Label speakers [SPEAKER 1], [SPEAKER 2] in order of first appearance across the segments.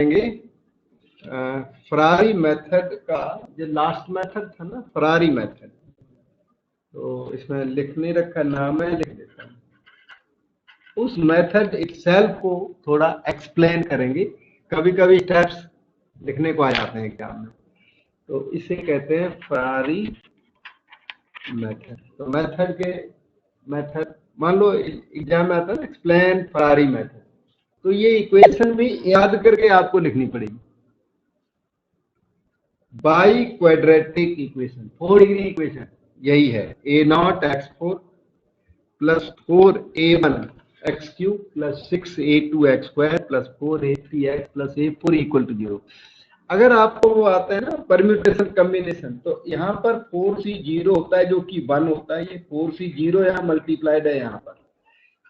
[SPEAKER 1] करेंगे Ferrari method का, जो लास्ट मेथड था ना फरारी मेथड, तो इसमें लिख नहीं रखा, नाम है, लिख देता हूं। उस मेथड इटसेल्फ को थोड़ा एक्सप्लेन करेंगे, कभी कभी स्टेप्स लिखने को आ जाते हैं एग्जाम में, तो इसे कहते हैं फरारी मेथड। तो मेथड मान लो एग्जाम में आता है एक्सप्लेन फरारी मेथड, तो ये इक्वेशन भी याद करके आपको लिखनी पड़ेगी। Biquadratic equation, 4 degree equation यही है, a0x4 plus 4a1 x cube plus 6a2 x square plus 4a3x plus a4 equal to 0। अगर आपको वो आता है ना परम्यूटेशन कम्बिनेशन, तो यहाँ पर 4c 0 होता है जो कि 1 होता है, ये 4c 0 यहाँ मल्टीप्लाइड है, यहाँ पर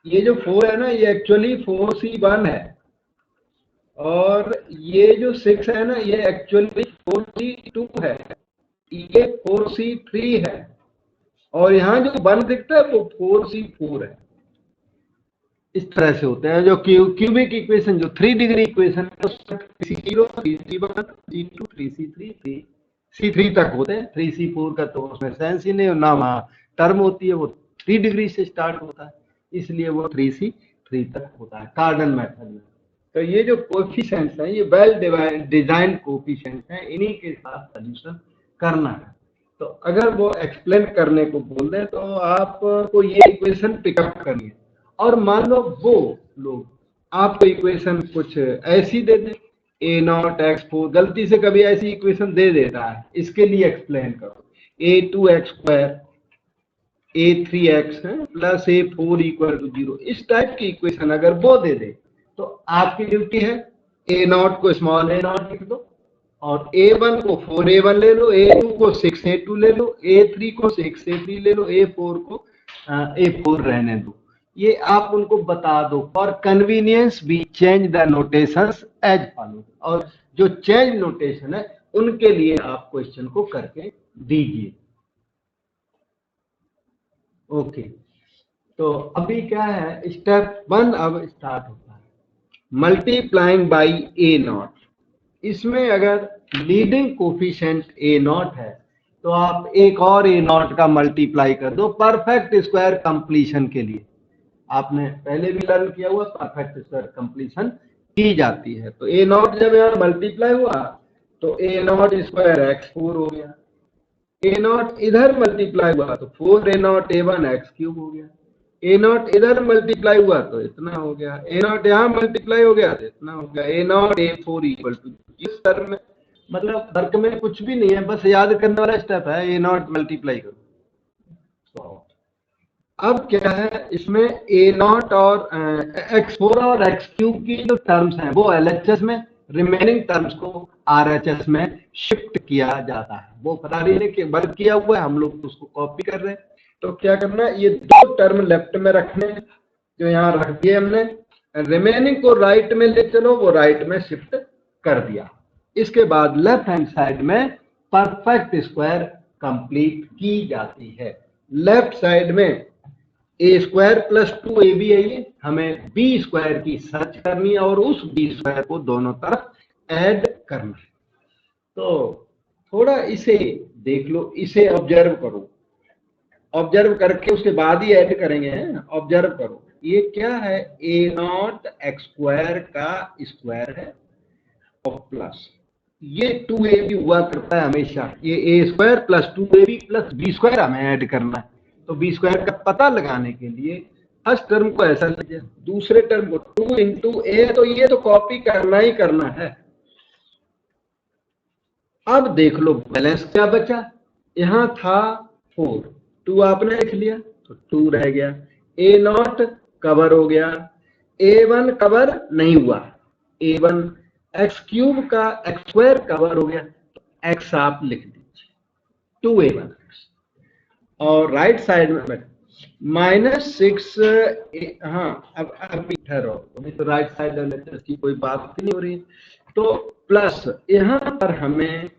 [SPEAKER 1] ये जो 4 है ना ये एक्चुअली 4c 1 है, और ये जो 6 है ना ये एक्चुअली 4c 2 है, ये 4c 3 है, और यहाँ जो 1 दिखता है वो 4c 4 है। इस तरह से होते हैं जो क्यूबिक इक्वेशन, जो 3 डिग्री इक्वेशन है, 3c0 3c1 c2 3c3 3c3 तक होते हैं। 3c4 का तो उसमें सेंस ही नहीं, ना वहाँ टर्म होती है, वो 3 डिग्री से स्टार्ट होता है, इसलिए वो 3c3 तक होता है कार्डन मेथड में। तो ये जो कोएफिशिएंट्स हैं ये वेल डिजाइंड कोएफिशिएंट्स हैं, इन्हीं के साथ सॉल्यूशन करना है। तो अगर वो एक्सप्लेन करने को बोल दें तो आपको ये इक्वेशन पिकअप करनी है, और मान लो वो लोग आपको इक्वेशन कुछ ऐसी दे दे, a0x4, गलती से कभी ऐसी इक्वेशन दे देता है, इसके लिए एक्सप्लेन करो, a2x square a3x plus a4 equal to 0, इस टाइप की इक्वेशन अगर वो दे दे तो आपकी ड्यूटी है a0 को स्मॉल a0 लिख दो, और a1 को 4a1 ले लो, a2 को 6a2 ले लो, a3 को 6a3 ले लो, a4 को a4 रहने दो। ये आप उनको बता दो, for convenience we change the notations as follow, और जो चेंज नोटेशन है उनके लिए आप क्वेश्चन को करके दीजिए। ओके, तो अभी क्या है, स्टेप 1 अब स्टार्ट होता है, मल्टीप्लाइंग बाई a0। इसमें अगर लीडिंग कोफिशिएंट a0 है तो आप एक और a0 का मल्टीप्लाई कर दो परफेक्ट स्क्वायर कंप्लीशन के लिए। आपने पहले भी लर्न किया हुआ, परफेक्ट स्क्वायर कंप्लीशन की जाती है। तो a0 जब यहाँ मल्टीप्लाई हुआ तो a0 स्क्वायर x4 हो गया, a0 इधर मल्टीप्लाई हुआ तो 4a0 a1 x क्यूब हो गया, a0 इधर मल्टीप्लाई हुआ तो इतना हो गया, a0 यहाँ मल्टीप्लाई हो गया तो इतना हो गया, a0 a4 इक्वल टू, इस टर्म में मतलब तर्क में कुछ भी नहीं है, बस याद करने वाला स्टेप है, a0 मल्टीप्लाई करो। तो अब क्या है, इसमें a0 और x4 और x क्यूब की जो टर्म्स हैं वो LHS में, रिमेनिंग टर्म्स को RHS में शिफ्ट किया जाता है। वो फरारी ने वर्क किया हुआ है, हम लोग उसको कॉपी कर रहे हैं। तो क्या करना है, ये 2 टर्म लेफ्ट में रखने हैं जो यहाँ रख दिए हमने, रिमेनिंग को राइट में ले चलो, वो राइट में शिफ्ट कर दिया। इसके बाद लेफ्ट हैंड साइड में परफेक्ट स्क्वायर कंप्लीट की जाती है। लेफ्ट साइड में ए स्क्वायर प्लस 2ab है, ये हमें बी स्क्वायर की सर्च करनी है और उस बी स्क्वायर को दोनों तरफ ऐड करना है। तो थोड़ा इसे देख लो, इसे ऑब्जर्व करो, ऑब्जर्व करके उसके बाद ही ऐड करेंगे। ऑब्जर्व करो, ये क्या है, a0 x स्क्वायर का स्क्वायर है और प्लस ये 2ab हुआ करता है हमेशा, ये a square plus 2ab plus b square हमें ऐड करना है। तो बी स्क्वायर का पता लगाने के लिए फर्स्ट टर्म को ऐसा लीजिए, दूसरे टर्म को 2 इंटू ए, तो ये तो कॉपी करना ही करना है। अब देख लो बैलेंस क्या बचा, यहां था 4, 2 आपने लिख लिया तो 2 रह गया, a0 कवर हो गया, a1 कवर नहीं हुआ, a1 x क्यूब का x स्क्वायर कवर हो गया, तो x आप लिख दीजिए 2a1, और राइट साइड में -6, हाँ अब ठहरो, अभी तो राइट साइड की कोई बात नहीं हो रही, तो प्लस यहाँ पर हमें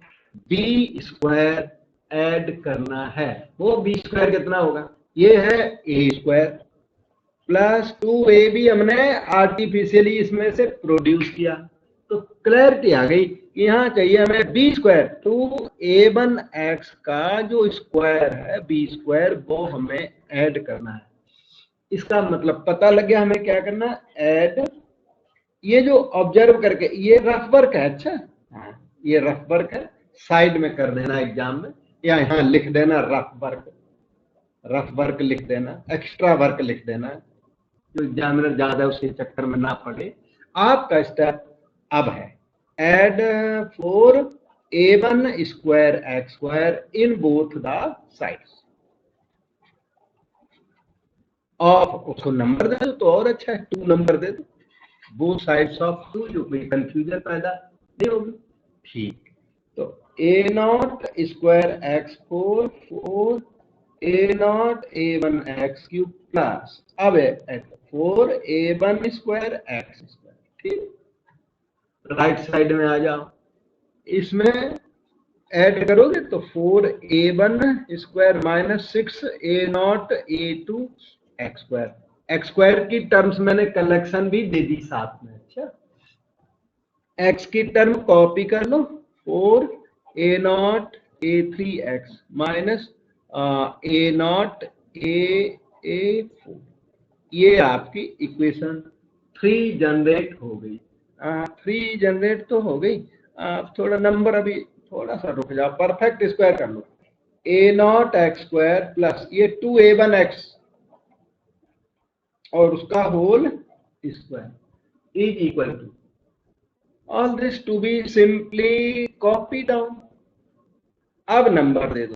[SPEAKER 1] बी स्क्वायर ऐड करना है। वो बी स्क्वायर कितना होगा, ये है ए स्क्वायर प्लस 2ab हमने आर्टिफिशियली इसमें से प्रोड्यूस किया, तो क्लैरिटी आ गई कि यहाँ चाहिए हमें बी स्क्वायर, तो a1x का जो स्क्वायर है बी स्क्वायर वो हमें ऐड करना है। इसका मतलब पता लग गया हमें क्या करना है, ऐड। ये जो ऑब्जर्व करके, ये रफ वर्क है। अच्छा हाँ, ये रफ वर्क है, साइड में कर देना एग्जाम में, या यहाँ लिख देना रफ वर्क, रफ वर्क लिख देना, एक्स्ट्रा वर्क लिख देना, जो एग्जामिनर ज्यादा उसके चक्कर में ना पड़े। आपका स्टेप अब है add 4a1 square x square in both the sides of, उसको नंबर दे दो तो और अच्छा है, 2 नंबर दे दो, बोथ साइड्स ऑफ 2, जो कोई कंफ्यूजन पैदा नहीं होगी। ठीक, तो a0 square x 4 4 a0 a1 x cube plus, अब 4a1 स्क्वायर एक्स स्क्वायर। ठीक, राइट साइड में आ जाओ, इसमें ऐड करोगे तो 4a1 square minus 6a0 a2 x square. X square की टर्म्स मैंने कलेक्शन भी दे दी साथ में। अच्छा, एक्स की टर्म कॉपी कर लो, 4a0 a3 x minus a0 a4, ये आपकी इक्वेशन 3 जनरेट हो गई। 3 जनरेट तो हो गई, आप थोड़ा नंबर अभी थोड़ा सा रुक जाओ, परफेक्ट स्क्वायर कर लो, a0 एक्स स्क्वायर प्लस ये 2a1 एक्स और उसका whole square is equal to, all this to be simply copy down. अब नंबर दे दो,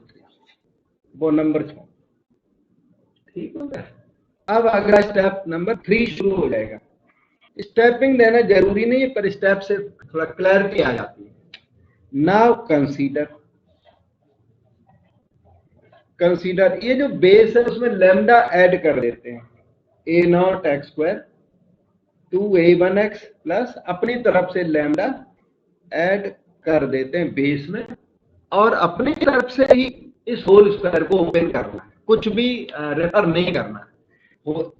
[SPEAKER 1] वो नंबर छोड़, ठीक हो गया। अब अगला स्टेप नंबर 3 शुरू हो जाएगा। स्टेपिंग देना जरूरी नहीं है, पर स्टेप से थोड़ा क्लैरिटी आ जाती है। नाउ कंसीडर ये जो बेस है उसमें लैम्डा ऐड कर देते हैं, a0 x square 2a1 x plus अपनी तरफ से लैम्डा ऐड कर देते हैं बेस में, और अपनी तरफ से ही इस होल स्क्वायर को ओपन करना है, कुछ भी रेफर नहीं करना है।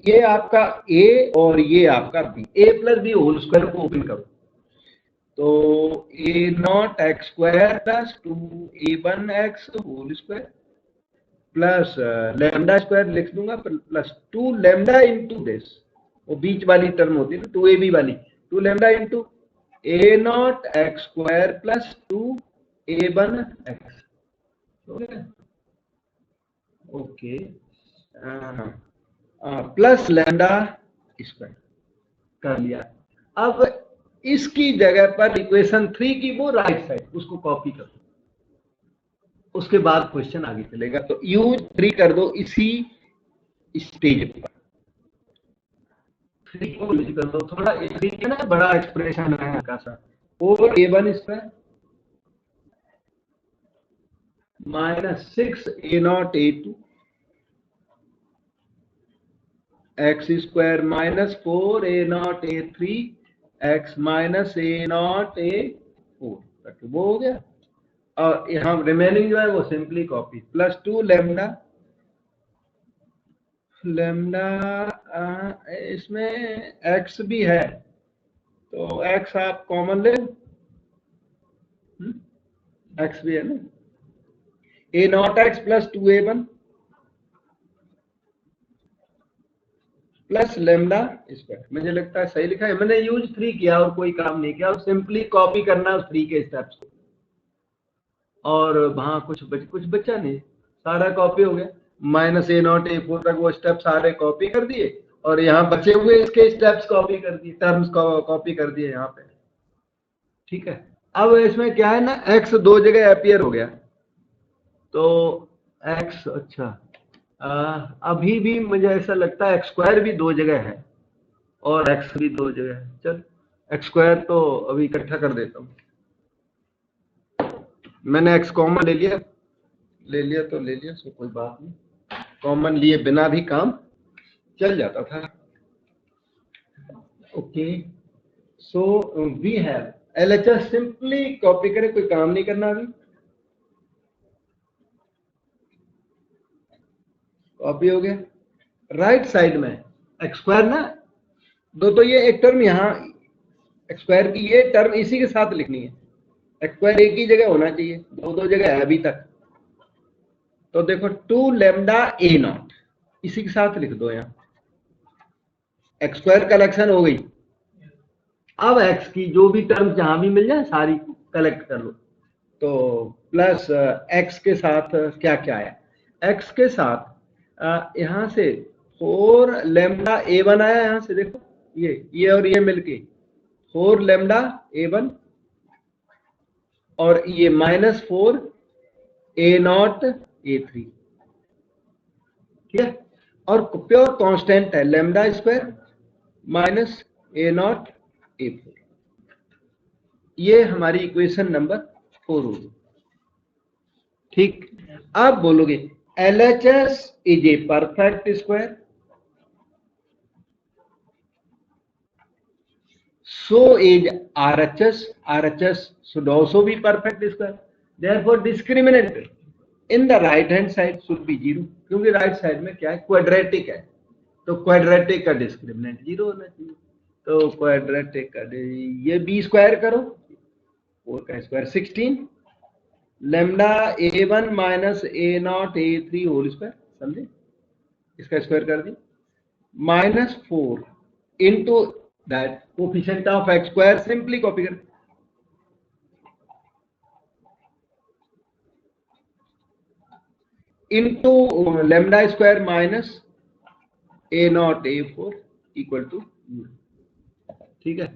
[SPEAKER 1] ये आपका a और ये आपका b, a plus b whole square को ओपन करो, तो a0 x square plus 2a1 x whole square plus lambda square लिख दूंगा, प्लस 2 लैम्डा इंटू दिस, वो बीच वाली टर्म होती है ना 2ab वाली, 2 lambda into a0 x square plus 2a1 x. Okay, plus lambda square कर लिया। अब इसकी जगह पर इक्वेशन 3 की वो राइट साइड उसको कॉपी करो, उसके बाद क्वेश्चन आगे चलेगा। तो यूज 3 कर दो इसी स्टेज पर, 3 को यूज कर दो, थोड़ा 3 है ना बड़ा एक्सप्रेशन है हल्का सा, और a1 square minus 6a0 a2 x square minus 4a0 a3 x minus a0 a4, वो हो गया। और यहाँ रिमेनिंग जो है वो सिंपली कॉपी, प्लस 2 लैम्डा इसमें x भी है तो x आप कॉमन ले, x भी है ना, a0 x plus 2a1 plus lambda square. मुझे लगता है सही लिखा है, मैंने यूज 3 किया और कोई काम नहीं किया, और सिंपली कॉपी करना उस 3 के स्टेप्स को, और वहां कुछ बचा नहीं, सारा कॉपी हो गया। माइनस a0 a4 तक वो स्टेप सारे कॉपी कर दिए, और यहाँ बचे हुए इसके स्टेप्स कॉपी कर दिए, टर्म्स कॉपी कर दिए यहाँ पे। ठीक है, अब इसमें क्या है ना, x 2 जगह अपीयर हो गया, तो x, अच्छा अभी भी मुझे ऐसा लगता है एक्स स्क्वायर भी 2 जगह है और x भी 2 जगह है। चल एक्स स्क्वायर तो अभी इकट्ठा कर देता हूँ, मैंने x कॉमन ले लिया तो ले लिया, सो कोई बात नहीं, कॉमन लिए बिना भी काम चल जाता था। Okay, so we have LHS, simply copy करें, कोई काम नहीं करना अभी, कॉपी हो गया। राइट साइड में एक्स स्क्वायर ना, दो तो ये एक टर्म यहाँ एक्स स्क्वायर की ये टर्म इसी के साथ लिखनी है, एक्स स्क्वायर एक ही जगह होना चाहिए, दो जगह है अभी तक। तो देखो 2 लैम्डा ए नॉट इसी के साथ लिख दो, यहाँ एक्स स्क्वायर कलेक्शन हो गई। अब एक्स की जो भी टर्म जहां भी मिल जाए सारी कलेक्ट कर लो। तो प्लस एक्स के साथ क्या क्या है, एक्स के साथ यहां से 4 लैम्डा ए वन आया, यहां से देखो ये और ये मिलके 4 लैम्डा ए वन, और ये -4 ए नॉट ए थ्री, ठीक है। और प्योर कांस्टेंट है lambda square minus a not a four. ये हमारी इक्वेशन नंबर 4 होगी, ठीक। अब बोलोगे LHS is a perfect square, so is RHS should also be perfect square, therefore discriminant in the right hand side should be 0, क्योंकि right side में क्या है, क्वाड्रेटिक है, तो क्वाड्रेटिक का डिस्क्रिमिनेंट 0 होना चाहिए। तो क्वाड्रेटिक का ये बी स्क्वायर करो, 4 का square 16 lambda a1 minus a not a three whole square, समझे, इसका स्क्वायर कर दी, -4 into that coefficient of x square, simply copy कर, into lambda square minus a not a four equal to, ठीक है।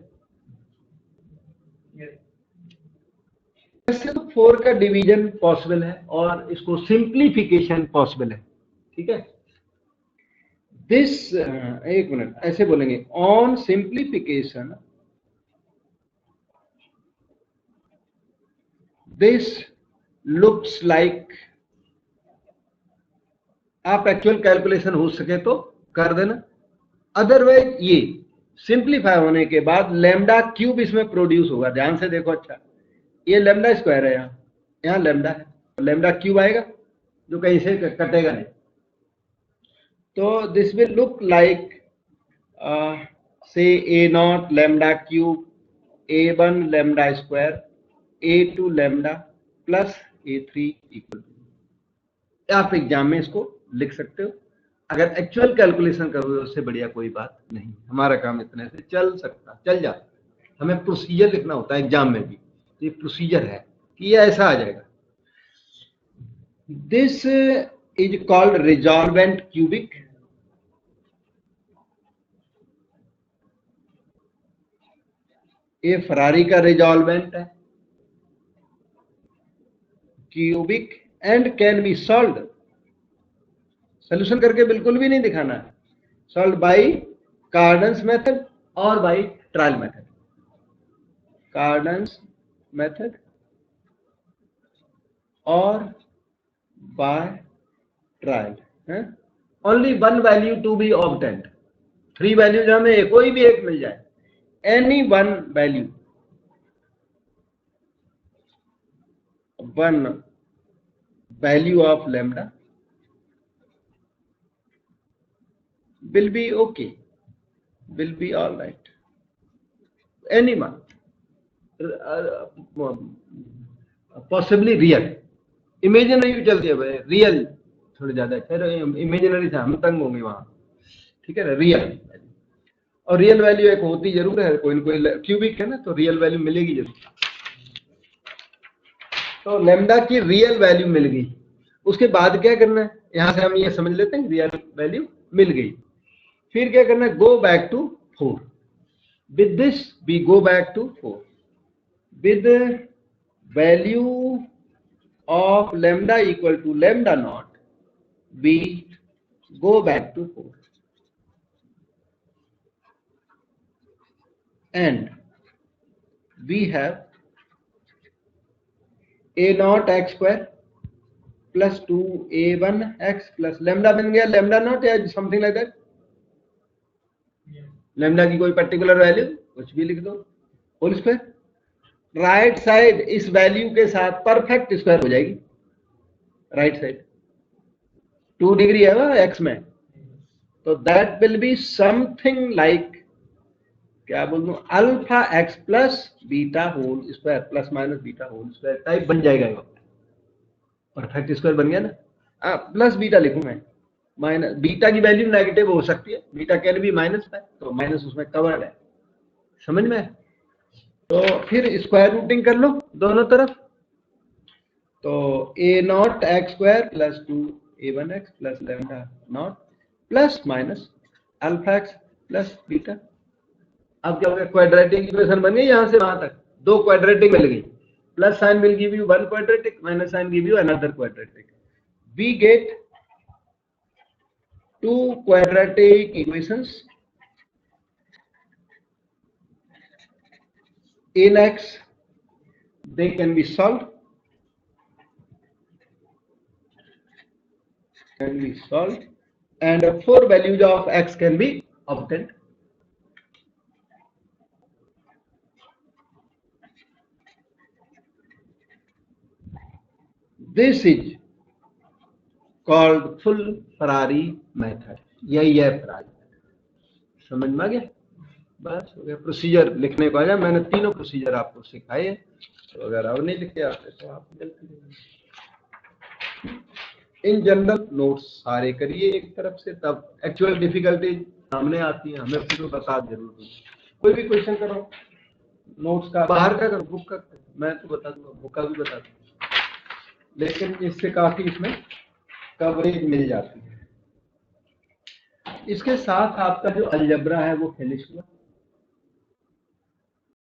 [SPEAKER 1] ऐसे तो 4 का डिवीजन पॉसिबल है और इसको सिंप्लीफिकेशन पॉसिबल है, ठीक है। दिस एक मिनट ऐसे बोलेंगे, on simplification this looks like, आप एक्चुअल कैलकुलेशन हो सके तो कर देना, अदरवाइज ये सिंप्लीफाई होने के बाद लैम्डा क्यूब इसमें प्रोड्यूस होगा, ध्यान से देखो, अच्छा ये लैम्डा स्क्वायर है, यहाँ लैम्डा है, लैम्डा क्यूब आएगा जो कहीं से कटेगा नहीं। तो this will look like say a not lambda cube a1 lambda square a2 lambda plus a3 equal to, आप एग्जाम में इसको लिख सकते हो, अगर एक्चुअल कैलकुलेशन करोगे उससे बढ़िया कोई बात नहीं, हमारा काम इतने से चल जाता, हमें प्रोसीजर लिखना होता है एग्जाम में भी, ये प्रोसीजर है कि ये ऐसा आ जाएगा। This is called resolvent cubic, ये फरारी का रिजॉल्वेंट है cubic, and can be solve, solution करके बिल्कुल भी नहीं दिखाना है, सॉल्व बाय कार्डन्स मेथड और by trial method, Cardan's method और by trial, only 1 value to be obtained, 3 values हमें कोई भी एक मिल जाए, any 1 value, 1 value of lambda will be okay, will be all right, anyone, possibly real, imaginary चलती है भाई, रियल थोड़ी ज्यादा अच्छा, इमेजिनरी से हम तंग होंगे वहां, ठीक है ना, रियल, और रियल वैल्यू एक होती जरूर है, कोई ना कोई क्यूबिक है ना, तो रियल वैल्यू मिलेगी जरूर। तो लैम्डा की रियल वैल्यू मिल गई, उसके बाद क्या करना है, यहां से हम ये समझ लेते हैं रियल वैल्यू मिल गई, फिर क्या करना है, go back to 4, with this we go back to 4, with value of lambda equal to lambda naught, we go back to 4 and we have a not x square plus 2a1 x plus lambda बन गया lambda naught या something like that, lambda की कोई particular value कुछ भी लिख दो, whole square, right side इस वैल्यू के साथ परफेक्ट स्क्वायर हो जाएगी, राइट साइड 2 डिग्री है एक्स में, तो that will be something like क्या बोल दूं, alpha x plus beta whole square plus minus beta whole square type बन जाएगा। परफेक्ट स्क्वायर बन गया ना। प्लस बीटा लिखूं मैं, माइनस बीटा की वैल्यू नेगेटिव हो सकती है, बीटा कैन भी माइनस है, तो माइनस उसमें कवर्ड है। समझ में? तो फिर स्क्वायर रूटिंग कर लो दोनों तरफ। तो a not x square plus 2a1 x plus lambda not plus minus alpha x plus beta. अब क्या हो गया, क्वाड्रेटिक इक्वेशन बन गई यहां से वहां तक, दो क्वाड्रेटिक मिल गई। Plus sign will give you one quadratic, minus sign give you another quadratic. We get two quadratic equations in x, they can be solved, and 4 values of x can be obtained. This is called full Ferrari method. यही है Ferrari। समझ में आ गया? बस हो गया। Procedure लिखने को आ जाए, मैंने तीनों प्रोसीजर आपको सिखाए हैं, तो अगर अब नहीं लिखे आते तो आप इन जनरल नोट्स सारे करिए एक तरफ से, तब एक्चुअल डिफिकल्टी सामने आती है, हमें फिर बता जरूर। कोई भी क्वेश्चन करो नोट्स का, बाहर का करो, बुक का, मैं तो बता दूंगा, बुक का भी बता दूंगा, लेकिन इससे काफी इसमें कवरेज मिल जाती है। इसके साथ आपका जो अलजेब्रा है वो फिनिश हुआ।